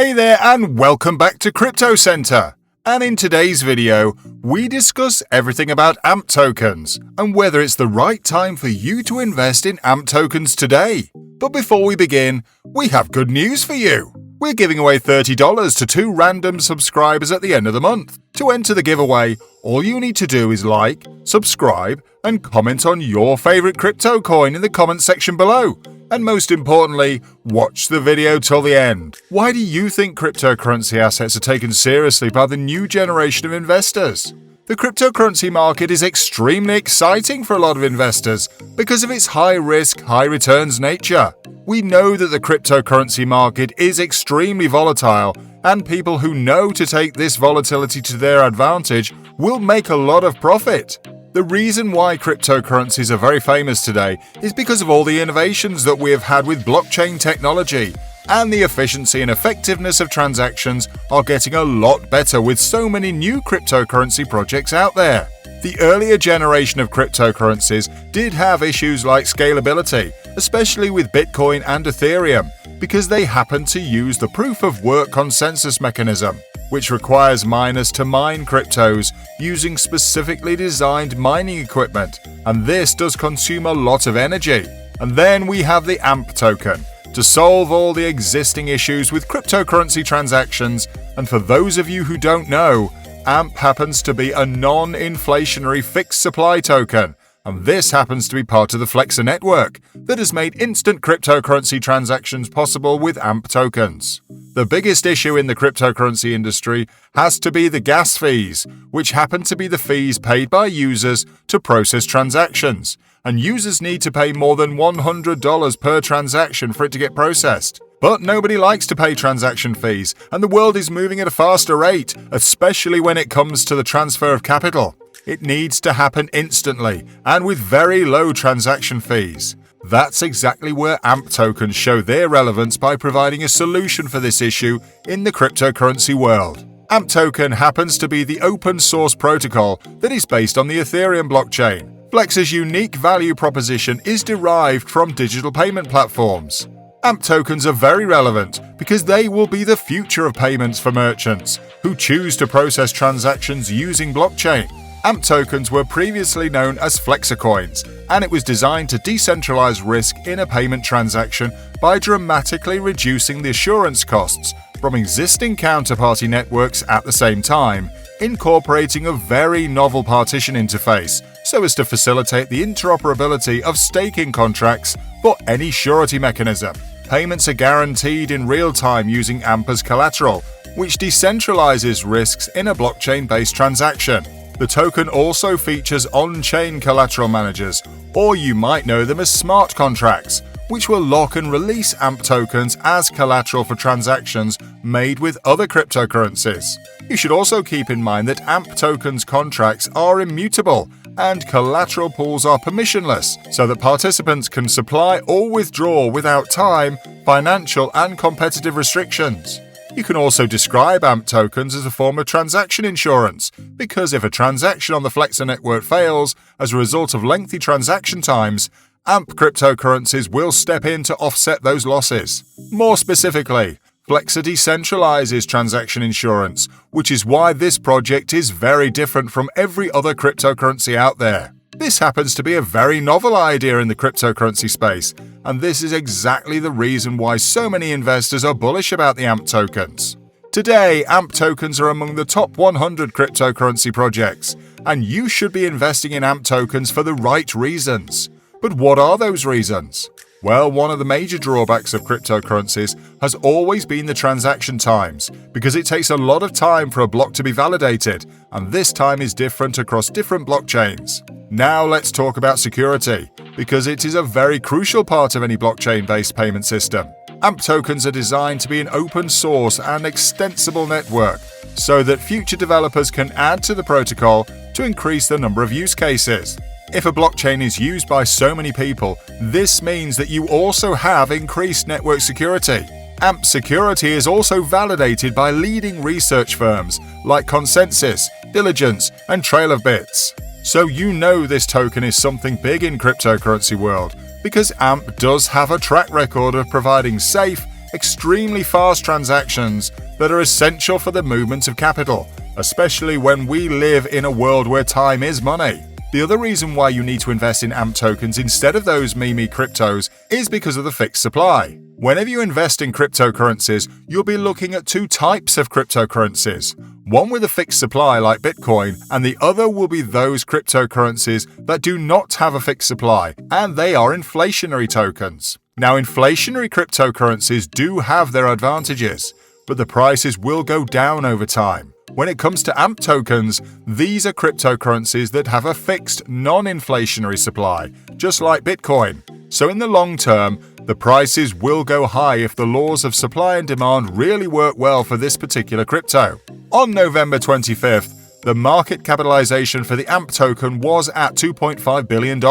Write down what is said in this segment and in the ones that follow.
Hey there and welcome back to Crypto Center. And in today's video, we discuss everything about AMP tokens and whether it's the right time for you to invest in AMP tokens today. But before we begin, we have good news for you. We're giving away $30 to 2 random subscribers at the end of the month. To enter the giveaway, all you need to do is like, subscribe, and comment on your favorite crypto coin in the comment section below. And most importantly, watch the video till the end. Why do you think cryptocurrency assets are taken seriously by the new generation of investors? The cryptocurrency market is extremely exciting for a lot of investors because of its high risk, high returns nature. We know that the cryptocurrency market is extremely volatile, and people who know to take this volatility to their advantage will make a lot of profit. The reason why cryptocurrencies are very famous today is because of all the innovations that we have had with blockchain technology, and the efficiency and effectiveness of transactions are getting a lot better with so many new cryptocurrency projects out there. The earlier generation of cryptocurrencies did have issues like scalability, especially with Bitcoin and Ethereum, because they happened to use the proof of work consensus mechanism, which requires miners to mine cryptos using specifically designed mining equipment, and this does consume a lot of energy. And then we have the AMP token to solve all the existing issues with cryptocurrency transactions. And for those of you who don't know, AMP happens to be a non-inflationary fixed supply token, and this happens to be part of the Flexer network that has made instant cryptocurrency transactions possible with AMP tokens. The biggest issue in the cryptocurrency industry has to be the gas fees, which happen to be the fees paid by users to process transactions, and users need to pay more than $100 per transaction for it to get processed. But nobody likes to pay transaction fees, and the world is moving at a faster rate, especially when it comes to the transfer of capital. It needs to happen instantly and with very low transaction fees. That's exactly where AMP tokens show their relevance by providing a solution for this issue in the cryptocurrency world. AMP token happens to be the open source protocol that is based on the Ethereum blockchain. Flexer's unique value proposition is derived from digital payment platforms. AMP tokens are very relevant because they will be the future of payments for merchants who choose to process transactions using blockchain. AMP tokens were previously known as Flexer coins, and it was designed to decentralize risk in a payment transaction by dramatically reducing the assurance costs from existing counterparty networks at the same time, incorporating a very novel partition interface so as to facilitate the interoperability of staking contracts for any surety mechanism. Payments are guaranteed in real time using AMP as collateral, which decentralizes risks in a blockchain-based transaction. The token also features on-chain collateral managers, or you might know them as smart contracts, which will lock and release AMP tokens as collateral for transactions made with other cryptocurrencies. You should also keep in mind that AMP tokens contracts are immutable and collateral pools are permissionless, so that participants can supply or withdraw without time, financial, and competitive restrictions. You can also describe AMP tokens as a form of transaction insurance, because if a transaction on the Flexer network fails as a result of lengthy transaction times, AMP cryptocurrencies will step in to offset those losses. More specifically, Flexer decentralizes transaction insurance, which is why this project is very different from every other cryptocurrency out there. This happens to be a very novel idea in the cryptocurrency space, and this is exactly the reason why so many investors are bullish about the AMP tokens. Today, AMP tokens are among the top 100 cryptocurrency projects, and you should be investing in AMP tokens for the right reasons. But what are those reasons? Well, one of the major drawbacks of cryptocurrencies has always been the transaction times, because it takes a lot of time for a block to be validated, and this time is different across different blockchains. Now let's talk about security, because it is a very crucial part of any blockchain-based payment system. AMP tokens are designed to be an open source and extensible network, so that future developers can add to the protocol to increase the number of use cases. If a blockchain is used by so many people, this means that you also have increased network security. AMP security is also validated by leading research firms like Consensus, Diligence, and Trail of Bits. So you know this token is something big in cryptocurrency world, because AMP does have a track record of providing safe, extremely fast transactions that are essential for the movement of capital, especially when we live in a world where time is money. The other reason why you need to invest in AMP tokens instead of those meme cryptos is because of the fixed supply. Whenever you invest in cryptocurrencies, you'll be looking at two types of cryptocurrencies. One with a fixed supply like Bitcoin, and the other will be those cryptocurrencies that do not have a fixed supply, and they are inflationary tokens. Now, inflationary cryptocurrencies do have their advantages, but the prices will go down over time. When it comes to AMP tokens, these are cryptocurrencies that have a fixed, non-inflationary supply, just like Bitcoin. So in the long term, the prices will go high if the laws of supply and demand really work well for this particular crypto. On November 25th, the market capitalization for the AMP token was at $2.5 billion,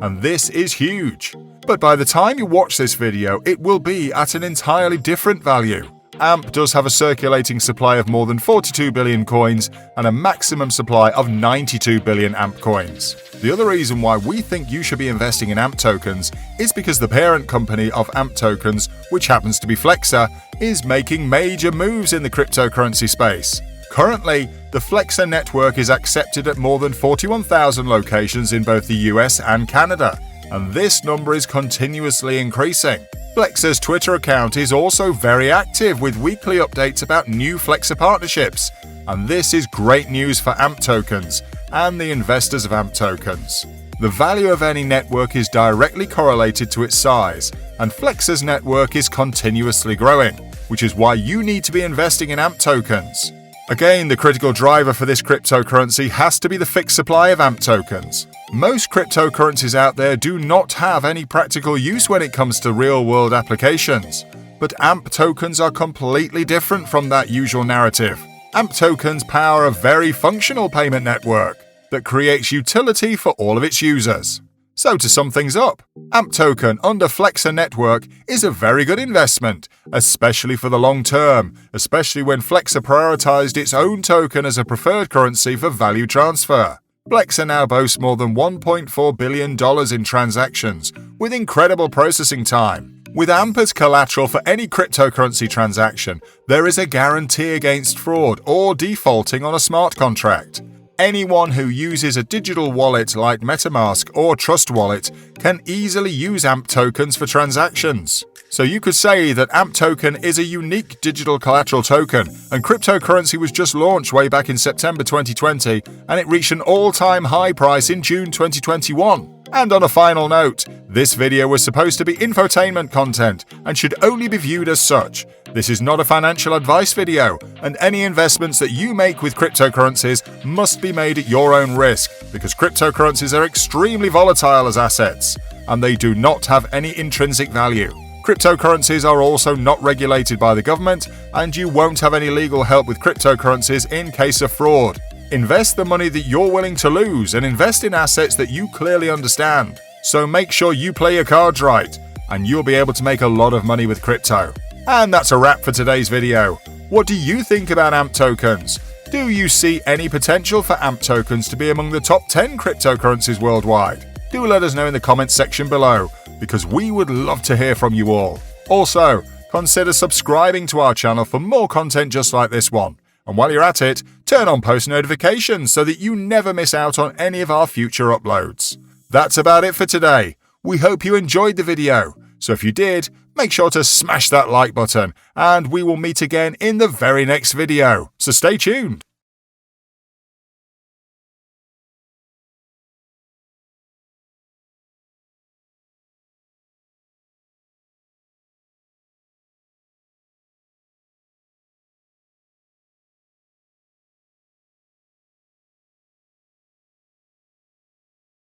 and this is huge. But by the time you watch this video, it will be at an entirely different value. AMP does have a circulating supply of more than 42 billion coins and a maximum supply of 92 billion AMP coins. The other reason why we think you should be investing in AMP tokens is because the parent company of AMP tokens, which happens to be Flexa, is making major moves in the cryptocurrency space. Currently, the Flexa network is accepted at more than 41,000 locations in both the US and Canada, and this number is continuously increasing. Flexa's Twitter account is also very active with weekly updates about new Flexa partnerships, and this is great news for AMP tokens and the investors of AMP tokens. The value of any network is directly correlated to its size, and Flexa's network is continuously growing, which is why you need to be investing in AMP tokens. Again, the critical driver for this cryptocurrency has to be the fixed supply of AMP tokens. Most cryptocurrencies out there do not have any practical use when it comes to real-world applications, but AMP tokens are completely different from that usual narrative. AMP tokens power a very functional payment network that creates utility for all of its users. So to sum things up, AMP token under Flexa network is a very good investment, especially for the long term, especially when Flexa prioritized its own token as a preferred currency for value transfer. Flexa now boasts more than $1.4 billion in transactions, with incredible processing time. With AMP as collateral for any cryptocurrency transaction, there is a guarantee against fraud or defaulting on a smart contract. Anyone who uses a digital wallet like MetaMask or Trust Wallet can easily use AMP tokens for transactions. So you could say that AMP token is a unique digital collateral token, and cryptocurrency was just launched way back in September 2020, and it reached an all-time high price in June 2021. And on a final note, this video was supposed to be infotainment content and should only be viewed as such. This is not a financial advice video, and any investments that you make with cryptocurrencies must be made at your own risk, because cryptocurrencies are extremely volatile as assets, and they do not have any intrinsic value. Cryptocurrencies are also not regulated by the government, and you won't have any legal help with cryptocurrencies in case of fraud. Invest the money that you're willing to lose and invest in assets that you clearly understand. So make sure you play your cards right, and you'll be able to make a lot of money with crypto. And that's a wrap for today's video. What do you think about AMP tokens? Do you see any potential for AMP tokens to be among the top 10 cryptocurrencies worldwide? Do let us know in the comments section below, because we would love to hear from you all. Also, consider subscribing to our channel for more content just like this one. And while you're at it, turn on post notifications so that you never miss out on any of our future uploads. That's about it for today. We hope you enjoyed the video. So if you did, make sure to smash that like button, and we will meet again in the very next video. So stay tuned.